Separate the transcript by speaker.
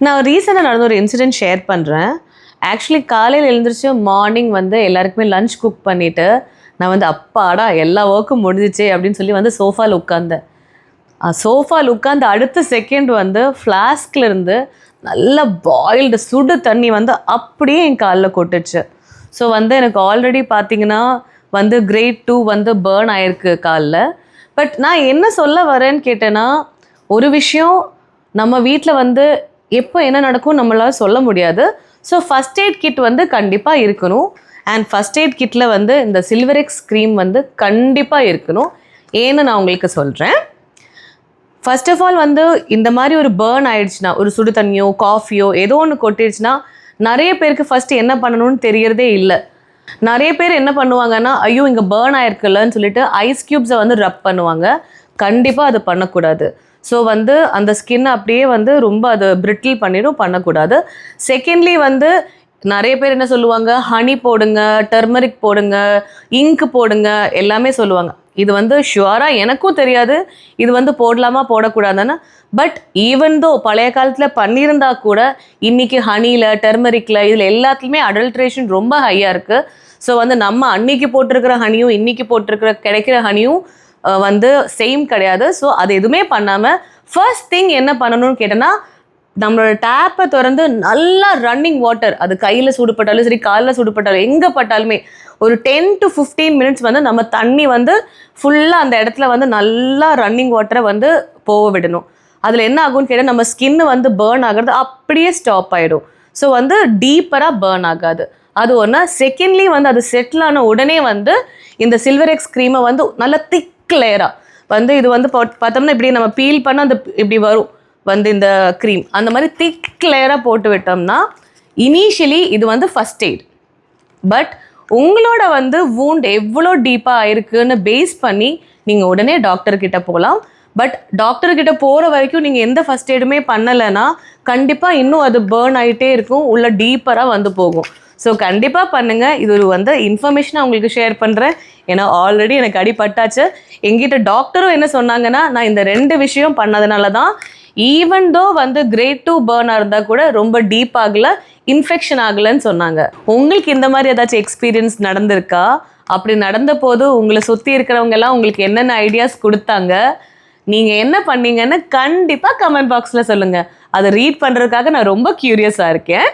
Speaker 1: நான் ரீசெண்டாக நடந்த ஒரு இன்சிடென்ட் ஷேர் பண்ணுறேன். ஆக்சுவலி காலையில் எழுந்திரிச்சு மார்னிங் வந்து எல்லாருக்குமே லஞ்ச் குக் பண்ணிவிட்டு, நான் வந்து அப்பாடா எல்லா ஒர்க்கும் முடிஞ்சிச்சே அப்படின்னு சொல்லி வந்து சோஃபாவில் உட்காந்தேன். சோஃபாவில் உட்காந்து அடுத்த செகண்ட் வந்து ஃப்ளாஸ்க்லேருந்து நல்ல பாயில்டு சுடு தண்ணி வந்து அப்படியே என் காலில் கொட்டுச்சு. ஸோ வந்து எனக்கு ஆல்ரெடி பார்த்தீங்கன்னா வந்து கிரேட் 2 வந்து பேர்ன் ஆயிருக்கு காலில். பட் நான் என்ன சொல்ல வரேன்னு கேட்டேன்னா, ஒரு விஷயம் நம்ம வீட்டில் வந்து எப்போ என்ன நடக்கும் நம்மளால் சொல்ல முடியாது. ஸோ ஃபஸ்ட் எய்ட் கிட் வந்து கண்டிப்பாக இருக்கணும். அண்ட் ஃபஸ்ட் எய்ட் கிட்டில் வந்து இந்த சில்வரெக்ஸ் க்ரீம் வந்து கண்டிப்பாக இருக்கணும். ஏன்னு நான் உங்களுக்கு சொல்கிறேன். ஃபர்ஸ்ட் ஆஃப் ஆல் வந்து இந்த மாதிரி ஒரு பேர்ன் ஆயிடுச்சுன்னா, ஒரு சுடு தண்ணியோ காஃபியோ ஏதோ ஒன்று கொட்டிடுச்சுன்னா, நிறைய பேருக்கு ஃபஸ்ட்டு என்ன பண்ணணும்னு தெரியறதே இல்லை. நிறைய பேர் என்ன பண்ணுவாங்கன்னா, ஐயோ இங்கே பேர்ன் ஆயிருக்குல்லன்னு சொல்லிட்டு ஐஸ் க்யூப்ஸை வந்து ரப் பண்ணுவாங்க. கண்டிப்பாக அது பண்ணக்கூடாது. ஸோ வந்து அந்த ஸ்கின் அப்படியே வந்து ரொம்ப அது பிரிட்டில் பண்ணிடும், பண்ணக்கூடாது. செகண்ட்லி வந்து நிறைய பேர் என்ன சொல்லுவாங்க, ஹனி போடுங்க, டர்மரிக் போடுங்க, இங்கு போடுங்க, எல்லாமே சொல்லுவாங்க. இது வந்து ஷுவராக எனக்கும் தெரியாது இது வந்து போடலாமா போடக்கூடாதுன்னு. பட் ஈவன் தோ பழைய காலத்தில் பண்ணியிருந்தா கூட இன்றைக்கி ஹனியில் டர்மரிக்கில் இதில் எல்லாத்துலேயுமே அடல்ட்ரேஷன் ரொம்ப ஹையாக இருக்குது. ஸோ வந்து நம்ம அன்னைக்கு போட்டிருக்கிற ஹனியும் இன்றைக்கி போட்டிருக்கிற கிடைக்கிற ஹனியும் வந்து சேம் கிடையாது. ஸோ அது எதுவுமே பண்ணாமல் ஃபர்ஸ்ட் திங் என்ன பண்ணணும்னு கேட்டோன்னா, நம்மளோட டேப்பை திறந்து நல்லா ரன்னிங் வாட்டர், அது கையில் சூடுபட்டாலும் சரி காலில் சூடுபட்டாலும் எங்கே பட்டாலுமே ஒரு 10 to 15 மினிட்ஸ் வந்து நம்ம தண்ணி வந்து ஃபுல்லாக அந்த இடத்துல வந்து நல்லா ரன்னிங் வாட்டரை வந்து போக விடணும். அதில் என்ன ஆகும்னு கேட்டால் நம்ம ஸ்கின்னு வந்து பேர்ன் ஆகிறது அப்படியே ஸ்டாப் ஆகிடும். ஸோ வந்து டீப்பராக பேர்ன் ஆகாது. அது ஒன்று. செகண்ட்லி வந்து அது செட்டில் ஆன உடனே வந்து இந்த சில்வரெக்ஸ் க்ரீமை வந்து நல்லா திக் லேயராக வந்து இது வந்து பார்த்தோம்னா இப்படி நம்ம பீல் பண்ண அந்த இப்படி வரும் வந்து இந்த க்ரீம் அந்த மாதிரி திக் லேயராக போட்டு விட்டோம்னா இனிஷியலி இது வந்து ஃபஸ்ட் எய்ட். பட் உங்களோட வந்து வூண்ட் எவ்வளோ டீப்பாக ஆயிருக்குன்னு பேஸ் பண்ணி நீங்கள் உடனே டாக்டர்கிட்ட போகலாம். பட் டாக்டர்கிட்ட போகிற வரைக்கும் நீங்கள் எந்த ஃபஸ்ட் எய்டுமே பண்ணலைன்னா கண்டிப்பாக இன்னும் அது பேர்ன் ஆகிட்டே இருக்கும், உள்ள டீப்பராக வந்து போகும். ஸோ கண்டிப்பாக பண்ணுங்கள். இது ஒரு வந்து இன்ஃபர்மேஷனாக உங்களுக்கு ஷேர் பண்ணுறேன். ஏன்னா ஆல்ரெடி எனக்கு அடிபட்டாச்சு. எங்கிட்ட டாக்டரும் என்ன சொன்னாங்கன்னா, நான் இந்த 2 விஷயம் பண்ணதுனால தான் ஈவன் தோ வந்து கிரேட் 2 பேர்னாக இருந்தால் கூட ரொம்ப டீப் ஆகலை, இன்ஃபெக்ஷன் ஆகலைன்னு சொன்னாங்க. உங்களுக்கு இந்த மாதிரி ஏதாச்சும் எக்ஸ்பீரியன்ஸ் நடந்திருக்கா? அப்படி நடந்த போது உங்களை சுற்றி இருக்கிறவங்க எல்லாம் உங்களுக்கு என்னென்ன ஐடியாஸ் கொடுத்தாங்க, நீங்கள் என்ன பண்ணீங்கன்னு கண்டிப்பாக கமெண்ட் பாக்ஸில் சொல்லுங்கள். அதை ரீட் பண்ணுறதுக்காக நான் ரொம்ப க்யூரியஸாக இருக்கேன்.